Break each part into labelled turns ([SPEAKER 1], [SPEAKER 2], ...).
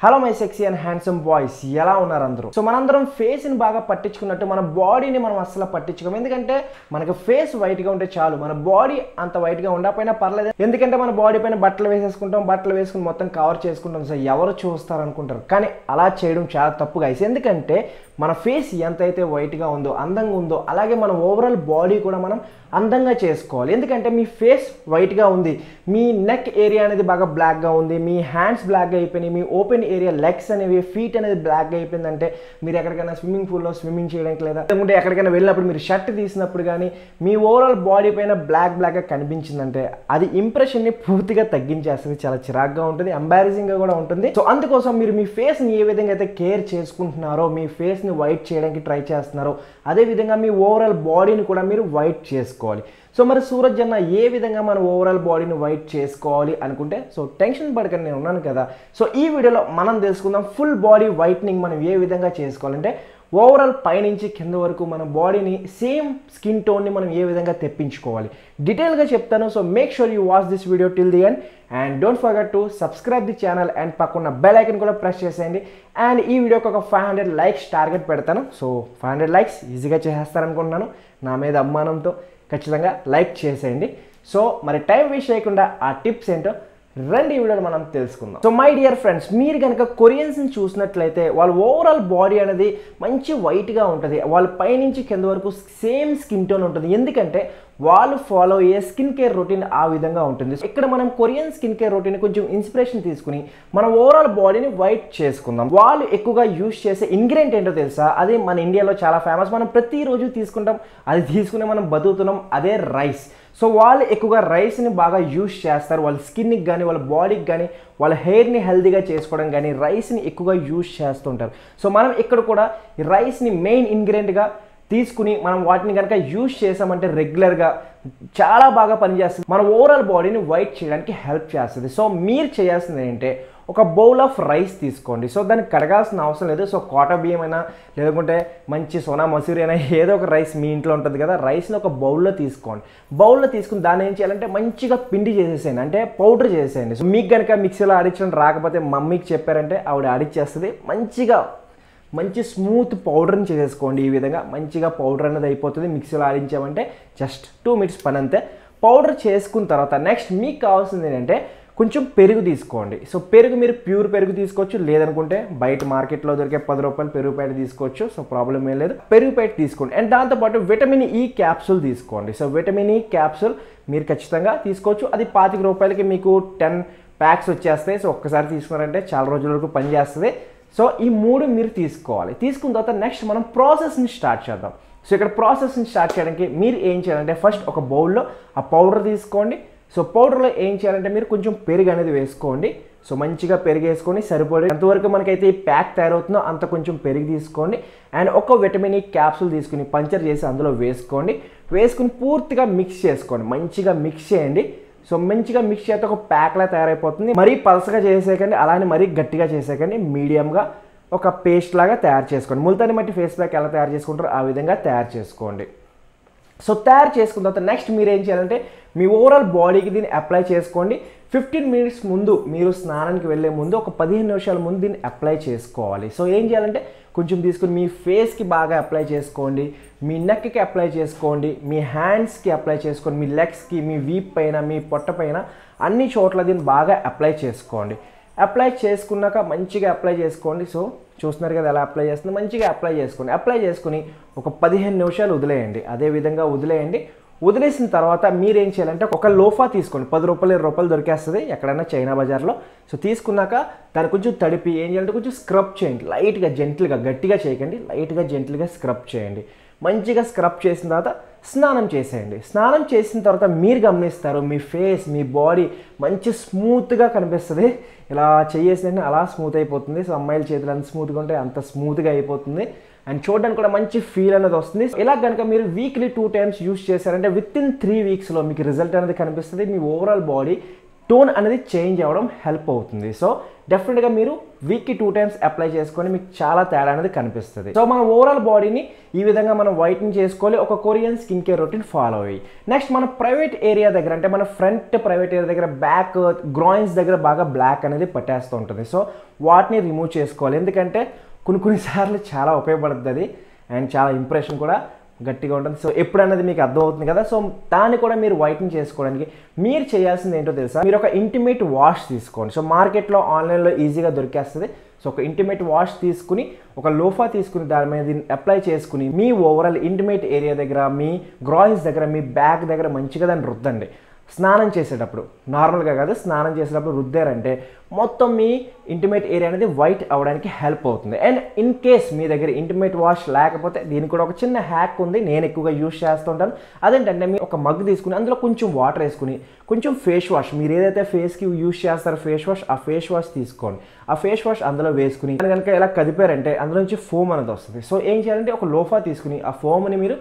[SPEAKER 1] Hello my sexy and handsome boys ఎలా ఉన్నారు అందరూ సో మనందరం ఫేస్ ని బాగా పట్టించుకున్నట్టు మన బాడీని మనం అస్సలు పట్టించుకోం ఎందుకంటే మనకి ఫేస్ వైట్ గా ఉంటే చాలు మన బాడీ అంత వైట్ గా ఉండకపోయినా పర్లేదు ఎందుకంటే మన బాడీ పైన బట్టలు వేసేసుకుంటాం బట్టలు వేసుకుని మొత్తం కవర్ చేసుకుంటాం సో ఎవరు చూస్తారు అనుకుంటారు కానీ అలా చేయడం చాలా తప్పు గైస్ ఎందుకంటే మన ఫేస్ ఎంతైతే వైట్ గా ఉందో అందంగా ఉందో అలాగే మన ఓవరాల్ బాడీ కూడా మనం అందంగా చేసుకోవాలి ఎందుకంటే మీ ఫేస్ వైట్ గా ఉంది మీ నెక్ ఏరియా అనేది బాగా బ్లాక్ గా ఉంది మీ హ్యాండ్స్ బ్లాక్ గా అయిపోయినాయి మీ ఓపెన్ ఏరియా లెగ్స్ అనేవి ఫీట్ అనేది బ్లాక్ గా అయిపోయిందంటే మీరు ఎక్కడికైనా స్విమ్మింగ్ పూల్లో స్విమ్మింగ్ చేయడానికి లేదా లేకుంటే ఎక్కడికైనా వెళ్ళినప్పుడు మీరు షర్ట్ తీసినప్పుడు కానీ మీ ఓవరాల్ బాడీ పైన బ్లాక్ గా కనిపించిందంటే అది ఇంప్రెషన్ ని పూర్తిగా తగ్గించేస్తుంది చాలా చిరాగ్గా ఉంటుంది ఎంబారసింగ్ గా కూడా ఉంటుంది సో అందుకోసం మీరు మీ ఫేస్ ని ఏ విధంగా అయితే కేర్ చేసుకుంటున్నారో మీ ఫేస్ ని వైట్ చేయడానికి ట్రై చేస్తున్నారో అదే విధంగా మీ ఓవరాల్ బాడీని కూడా మీరు వైట్ చేసుకోవాలి సో మరి సూరజ్ అన్న ఏ విధంగా మన ఓవరాల్ బాడీని వైట్ చేసుకోవాలి అనుకుంటే సో టెన్షన్ పడకండి నేను ఉన్నాను కదా సో ఈ వీడియోలో మనం తెలుసుకుందాం ఫుల్ బాడీ వైట్నింగ్ మనం ఏ విధంగా చేసుకోవాలంటే ఓవరాల్ పైనుంచి కింద వరకు మన బాడీని సేమ్ స్కిన్ టోన్ని మనం ఏ విధంగా తెప్పించుకోవాలి డీటెయిల్గా చెప్తాను so make sure you watch this video till the end and don't forget to subscribe the channel and పక్కన బెల్ ఐకన్ కూడా ప్రెస్ చేసేయండి అండ్ ఈ వీడియోకి ఒక 500 లైక్స్ టార్గెట్ పెడతాను సో 500 లైక్స్ ఈజీగా చేసేస్తారనుకుంటున్నాను నా మీద అభిమానంతో ఖచ్చితంగా లైక్ చేసేయండి సో మరి టైం వేస్ట్ చేయకుండా ఆ టిప్స్ ఏంటో రెండు ఈ వీడియోలో మనం తెలుసుకుందాం సో మై డియర్ ఫ్రెండ్స్ మీరు కనుక కొరియన్స్ని చూసినట్లయితే వాళ్ళ ఓవరాల్ బాడీ అనేది మంచి వైట్గా ఉంటుంది వాళ్ళ పైనుంచి కింద వరకు సేమ్ స్కిన్ టోన్ ఉంటుంది ఎందుకంటే వాళ్ళు ఫాలో అయ్యే స్కిన్ కేర్ రొటీన్ ఆ విధంగా ఉంటుంది ఇక్కడ మనం కొరియన్ స్కిన్ కేర్ రొటీన్ కొంచెం ఇన్స్పిరేషన్ తీసుకుని మన ఓవరాల్ బాడీని వైట్ చేసుకుందాం వాళ్ళు ఎక్కువగా యూజ్ చేసే ఇంగ్రీడియంట్ ఏంటో తెలుసా అది మన ఇండియాలో చాలా ఫేమస్ మనం ప్రతిరోజు తీసుకుంటాం అది తీసుకునే మనం బతుకుతున్నాం అదే రైస్ సో వాళ్ళు ఎక్కువగా రైస్ని బాగా యూజ్ చేస్తారు వాళ్ళ స్కిన్కి కానీ వాళ్ళ బాడీకి కానీ వాళ్ళ హెయిర్ని హెల్తీగా చేసుకోవడం కానీ రైస్ని ఎక్కువగా యూజ్ చేస్తుంటారు సో మనం ఇక్కడ కూడా ఈ రైస్ని మెయిన్ ఇంగ్రీడియంట్గా తీసుకుని మనం వాటిని కనుక యూజ్ చేసామంటే రెగ్యులర్గా చాలా బాగా పనిచేస్తుంది మన ఓవరాల్ బాడీని వైట్ చేయడానికి హెల్ప్ చేస్తుంది సో మీరు చేయాల్సింది ఏంటంటే ఒక బౌల్ ఆఫ్ రైస్ తీసుకోండి సో దానికి కడగాల్సిన అవసరం లేదు సో కోటా బియ్యం అయినా లేకుంటే మంచి సోనా మసూరి అయినా ఏదో ఒక రైస్ మీ ఇంట్లో ఉంటుంది కదా రైస్ని ఒక బౌల్లో తీసుకోండి బౌల్లో తీసుకుని దాన్ని ఏం చేయాలంటే మంచిగా పిండి చేసేసేయండి అంటే పౌడర్ చేసేయండి సో మీకు కనుక మిక్సీలో ఆడించడం రాకపోతే మమ్మీకి చెప్పారంటే ఆవిడ ఆడిచ్చేస్తుంది మంచి స్మూత్ పౌడర్ని చేసేసుకోండి ఈ విధంగా మంచిగా పౌడర్ అనేది అయిపోతుంది మిక్సీలో ఆడించామంటే జస్ట్ 2 మినిట్స్ పని అంతే పౌడర్ చేసుకున్న తర్వాత నెక్స్ట్ మీకు కావాల్సింది ఏంటంటే కొంచెం పెరుగు తీసుకోండి సో పెరుగు మీరు ప్యూర్ పెరుగు తీసుకోవచ్చు లేదనుకుంటే బయట మార్కెట్లో దొరికే 10 రూపాయలు పెరుగు ప్యాకెట్ తీసుకోవచ్చు సో ప్రాబ్లం ఏం లేదు పెరుగు ప్యాకెట్ తీసుకోండి అండ్ దాంతోపాటు విటమిన్ ఈ క్యాప్సూల్ తీసుకోండి సో విటమిన్ ఈ క్యాప్సూల్ మీరు ఖచ్చితంగా తీసుకోవచ్చు అది 25 రూపాయలకి మీకు 10 ప్యాక్స్ వచ్చేస్తాయి సో ఒక్కసారి తీసుకున్నారంటే చాలా రోజుల వరకు పనిచేస్తుంది సో ఈ 3 మీరు తీసుకోవాలి తీసుకున్న తర్వాత నెక్స్ట్ మనం ప్రాసెస్ని స్టార్ట్ చేద్దాం సో ఇక్కడ ప్రాసెస్ని స్టార్ట్ చేయడానికి మీరు ఏం చేయాలంటే ఫస్ట్ ఒక బౌల్లో ఆ పౌడర్ తీసుకోండి సో పౌడర్లో ఏం చేయాలంటే మీరు కొంచెం పెరుగు అనేది వేసుకోండి సో మంచిగా పెరుగు వేసుకొని సరిపడే ఎంతవరకు మనకైతే ఈ ప్యాక్ తయారవుతుందో అంత కొంచెం పెరుగు తీసుకోండి అండ్ ఒక విటమిన్ ఈ క్యాప్సూల్ తీసుకుని పంచర్ చేసి అందులో వేసుకుని పూర్తిగా మిక్స్ చేసుకోండి మంచిగా మిక్స్ చేయండి సో మంచిగా మిక్స్ చేస్తే ఒక ప్యాక్లా తయారైపోతుంది మరీ పలసగా చేసేకండి అలానే మరీ గట్టిగా చేసేకండి మీడియంగా ఒక పేస్ట్ లాగా తయారు చేసుకోండి ముల్తాని మట్టి ఫేస్ ప్యాక్ ఎలా తయారు చేసుకుంటారో ఆ విధంగా తయారు చేసుకోండి సో తయారు చేసుకున్న తర్వాత నెక్స్ట్ మీరు ఏం చేయాలంటే మీ ఓవరాల్ బాడీకి దీన్ని అప్లై చేసుకోండి 15 మినిట్స్ ముందు మీరు స్నానానికి వెళ్ళే ముందు ఒక 15 నిమిషాల ముందు దీన్ని అప్లై చేసుకోవాలి సో ఏం చేయాలంటే కొంచెం తీసుకుని మీ ఫేస్కి బాగా అప్లై చేసుకోండి మీ నెక్కి అప్లై చేసుకోండి మీ హ్యాండ్స్కి అప్లై చేసుకోండి మీ లెగ్స్కి మీ వీప్ పైన మీ పొట్ట పైన అన్ని చోట్ల దీన్ని బాగా అప్లై చేసుకోండి అప్లై చేసుకున్నాక మంచిగా అప్లై చేసుకోండి సో చూస్తున్నారు కదా ఎలా అప్లై చేస్తుంది మంచిగా అప్లై చేసుకుని ఒక 15 నిమిషాలు వదిలేయండి అదే విధంగా వదిలేసిన తర్వాత మీరు ఏం చేయాలంటే ఒక లోఫా తీసుకోండి 10 రూపాయలు 20 రూపాయలు దొరికేస్తుంది ఎక్కడైనా చైనా బజార్లో సో తీసుకున్నాక దాన్ని కొంచెం తడిపి ఏం చేయాలంటే కొంచెం స్క్రబ్ చేయండి లైట్గా జెంట్లుగా గట్టిగా చేయకండి లైట్గా జెంట్లుగా స్క్రబ్ చేయండి మంచిగా స్క్రబ్ చేసిన తర్వాత స్నానం చేసేయండి స్నానం చేసిన తర్వాత మీరు గమనిస్తారు మీ ఫేస్ మీ బాడీ మంచి స్మూత్గా కనిపిస్తుంది ఇలా చేసేసిన అలా స్మూత్ అయిపోతుంది సో అమ్మాయిల చేతులు ఎంత స్మూత్గా ఉంటే అంత స్మూత్గా అయిపోతుంది అండ్ చూడడానికి కూడా మంచి ఫీల్ అనేది వస్తుంది ఇలా కనుక మీరు వీక్లీ 2 టైమ్స్ యూస్ చేశారంటే విత్ ఇన్ 3 వీక్స్లో మీకు రిజల్ట్ అనేది కనిపిస్తుంది మీ ఓవరాల్ బాడీ టోన్ అనేది చేంజ్ అవ్వడం హెల్ప్ అవుతుంది. సో డెఫినెట్గా మీరు వీక్కి 2 times అప్లై చేసుకొని మీకు చాలా తేడా అనేది కనిపిస్తుంది. సో మన ఓవరాల్ బాడీని ఈ విధంగా మనం వైట్నింగ్ చేసుకోవాలి, ఒక Korean skin care routine follow అయ్యి. నెక్స్ట్ మన ప్రైవేట్ ఏరియా దగ్గర అంటే మన ఫ్రంట్ ప్రైవేట్ ఏరియా దగ్గర బ్యాక్ గ్రాయిన్స్ దగ్గర బాగా బ్లాక్ అనేది పట్టేస్తూ ఉంటుంది. సో వాటిని రిమూవ్ చేసుకోవాలి, ఎందుకంటే కొన్నిసార్లు చాలా ఉపయోగపడుతుంది అది అండ్ చాలా ఇంప్రెషన్ కూడా గట్టిగా ఉంటుంది. సో ఎప్పుడన్నది మీకు అర్థమవుతుంది కదా. సో దాన్ని కూడా మీరు వైట్నింగ్ చేసుకోవడానికి మీరు చేయాల్సింది ఏంటో తెలుసా, మీరు ఒక ఇంటిమేట్ వాష్ తీసుకోండి. సో మార్కెట్లో ఆన్లైన్లో ఈజీగా దొరికేస్తుంది. సో ఒక ఇంటిమేట్ వాష్ తీసుకుని ఒక లోఫా తీసుకుని దాని మీద దీన్ని అప్లై చేసుకుని మీ ఓవరాల్ ఇంటిమేట్ ఏరియా దగ్గర, మీ గ్రాయిన్స్ దగ్గర, మీ బ్యాక్ దగ్గర మంచిగా దాన్ని రుద్దండి. స్నానం చేసేటప్పుడు, నార్మల్గా కాదు, స్నానం చేసేటప్పుడు రుద్దారంటే మొత్తం మీ ఇంటిమేట్ ఏరియా అనేది వైట్ అవ్వడానికి హెల్ప్ అవుతుంది. అండ్ ఇన్ కేస్ మీ దగ్గర ఇంటిమేట్ వాష్ లేకపోతే దీనికి కూడా ఒక చిన్న హ్యాక్ ఉంది, నేను ఎక్కువగా యూజ్ చేస్తూ ఉంటాను. అదేంటంటే మీరు ఒక మగ్ తీసుకుని అందులో కొంచెం వాటర్ వేసుకుని కొంచెం ఫేస్ వాష్, మీరు ఏదైతే ఫేస్కి యూజ్ చేస్తారో ఫేస్ వాష్, ఆ ఫేస్ వాష్ తీసుకోండి. ఆ ఫేస్ వాష్ అందులో వేసుకుని కనుక ఇలా కదిపారంటే అందులో నుంచి ఫోమ్ అనేది వస్తుంది. సో ఏం చేయాలంటే ఒక లోఫా తీసుకుని ఆ ఫోమ్ని మీరు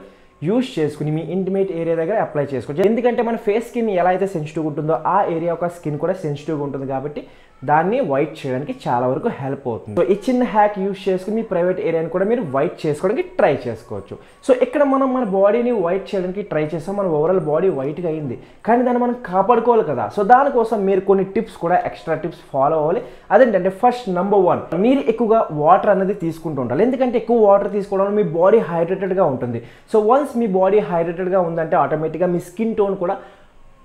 [SPEAKER 1] యూజ్ చేసుకుని మీ ఇంటిమేట్ ఏరియా దగ్గర అప్లై చేసుకోవచ్చు. ఎందుకంటే మన ఫేస్ స్కిన్ ఎలా అయితే సెన్సిటివ్గా ఉంటుందో ఆ ఏరియా యొక్క స్కిన్ కూడా సెన్సిటివ్గా ఉంటుంది కాబట్టి దాన్ని వైట్ చేయడానికి చాలా వరకు హెల్ప్ అవుతుంది. సో ఈ చిన్న హ్యాక్ యూజ్ చేసుకుని మీ ప్రైవేట్ ఏరియాని కూడా మీరు వైట్ చేసుకోవడానికి ట్రై చేసుకోవచ్చు. సో ఇక్కడ మనం మన బాడీని వైట్ చేయడానికి ట్రై చేస్తాం, మన ఓవరాల్ బాడీ వైట్గా అయింది, కానీ దాన్ని మనం కాపాడుకోవాలి కదా. సో దానికోసం మీరు కొన్ని టిప్స్ కూడా ఎక్స్ట్రా టిప్స్ ఫాలో అవ్వాలి. అదేంటంటే ఫస్ట్ నెంబర్ 1, మీరు ఎక్కువగా వాటర్ అనేది తీసుకుంటూ ఉండాలి. ఎందుకంటే ఎక్కువ వాటర్ తీసుకోవడం వల్ల మీ బాడీ హైడ్రేటెడ్గా ఉంటుంది. సో వన్స్ మీ బాడీ హైడ్రేటెడ్గా ఉందంటే ఆటోమేటిక్గా మీ స్కిన్ టోన్ కూడా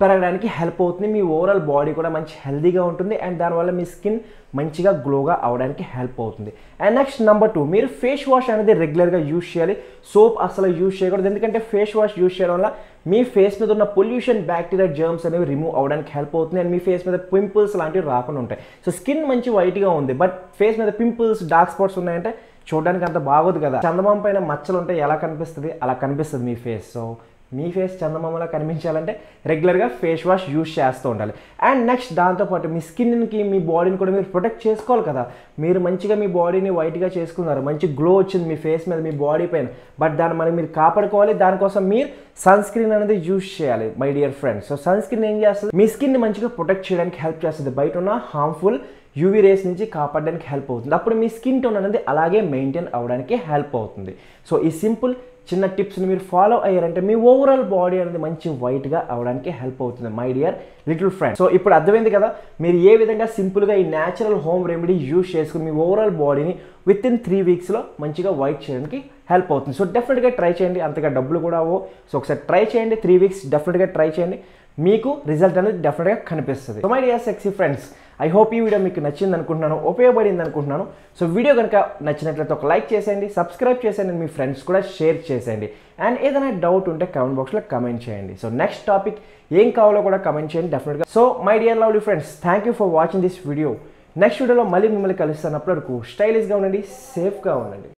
[SPEAKER 1] పెరగడానికి హెల్ప్ అవుతుంది, మీ ఓవరాల్ బాడీ కూడా మంచి హెల్తీగా ఉంటుంది అండ్ దానివల్ల మీ స్కిన్ మంచిగా గ్లోగా అవడానికి హెల్ప్ అవుతుంది. అండ్ నెక్స్ట్ నెంబర్ 2, మీరు ఫేస్ వాష్ అనేది రెగ్యులర్గా యూజ్ చేయాలి. సోప్ అసలు యూజ్ చేయకూడదు, ఎందుకంటే ఫేస్ వాష్ యూజ్ చేయడం వల్ల మీ ఫేస్ మీద ఉన్న పొల్యూషన్, బ్యాక్టీరియా, జర్మ్స్ అనేవి రిమూవ్ అవడానికి హెల్ప్ అవుతుంది అండ్ మీ ఫేస్ మీద పింపుల్స్ లాంటివి రాకుండా ఉంటాయి. సో స్కిన్ మంచి వైట్గా ఉంది బట్ ఫేస్ మీద పింపుల్స్, డార్క్ స్పాట్స్ ఉన్నాయంటే చూడడానికి అంత బాగోదు కదా. చందమామ పైన మచ్చలు ఉంటే ఎలా కనిపిస్తుంది, అలా కనిపిస్తుంది మీ ఫేస్. సో మీ ఫేస్ చందమామలా కనిపించాలంటే రెగ్యులర్గా ఫేస్ వాష్ యూజ్ చేస్తూ ఉండాలి. అండ్ నెక్స్ట్ దాంతోపాటు మీ స్కిన్కి, మీ బాడీని కూడా మీరు ప్రొటెక్ట్ చేసుకోవాలి కదా. మీరు మంచిగా మీ బాడీని వైట్గా చేసుకున్నారు, మంచి గ్లో వచ్చింది మీ ఫేస్ మీద, మీ బాడీ పైన, బట్ దాన్ని మరి మీరు కాపాడుకోవాలి. దానికోసం మీరు సన్ స్క్రీన్ అనేది యూజ్ చేయాలి my dear friends. So sunscreen ఏం చేస్తుంది, మీ స్కిన్ని మంచిగా ప్రొటెక్ట్ చేయడానికి హెల్ప్ చేస్తుంది, బయట ఉన్న హార్మ్ఫుల్ యూవీ రేస్ నుంచి కాపాడడానికి హెల్ప్ అవుతుంది. అప్పుడు మీ స్కిన్ టోన్ అనేది అలాగే మెయింటైన్ అవ్వడానికి హెల్ప్ అవుతుంది. సో ఈ సింపుల్ చిన్న టిప్స్ని మీరు ఫాలో అయ్యారంటే మీ ఓవరాల్ బాడీ అనేది మంచి వైట్గా అవడానికి హెల్ప్ అవుతుంది my dear little friend. So ఇప్పుడు అర్థమైంది కదా మీరు ఏ విధంగా సింపుల్గా ఈ న్యాచురల్ హోమ్ రెమెడీ యూజ్ చేసుకుని మీ ఓవరాల్ బాడీని విత్ ఇన్ 3 weeksలో మంచిగా వైట్ చేయడానికి హెల్ప్ అవుతుంది. సో డెఫినెట్గా ట్రై చేయండి, అంతగా డబ్బులు కూడా అవ్వవు. సో ఒకసారి ట్రై చేయండి, 3 weeks డెఫినెట్గా ట్రై చేయండి, మీకు రిజల్ట్ అనేది డెఫినెట్గా కనిపిస్తుంది. So my dear sexy friends, I hope ఈ వీడియో మీకు నచ్చింది అనుకుంటున్నాను, ఉపయోగపడింది అనుకుంటున్నాను. సో వీడియో కనుక నచ్చినట్లయితే ఒక లైక్ చేసేయండి, సబ్స్క్రైబ్ చేసేయండి, మీ ఫ్రెండ్స్ కూడా షేర్ చేసేయండి అండ్ ఏదైనా డౌట్ ఉంటే కామెంట్ బాక్స్లో కమెంట్ చేయండి. సో నెక్స్ట్ టాపిక్ ఏం కావాలో కూడా కమెంట్ చేయండి డెఫినెట్గా. So my dear lovely friends, thank you for watching this video. Next వీడియోలో మళ్ళీ మిమ్మల్ని కలుస్తాను. అప్పటి వరకు స్టైలిష్గా ఉండండి, సేఫ్గా ఉండండి.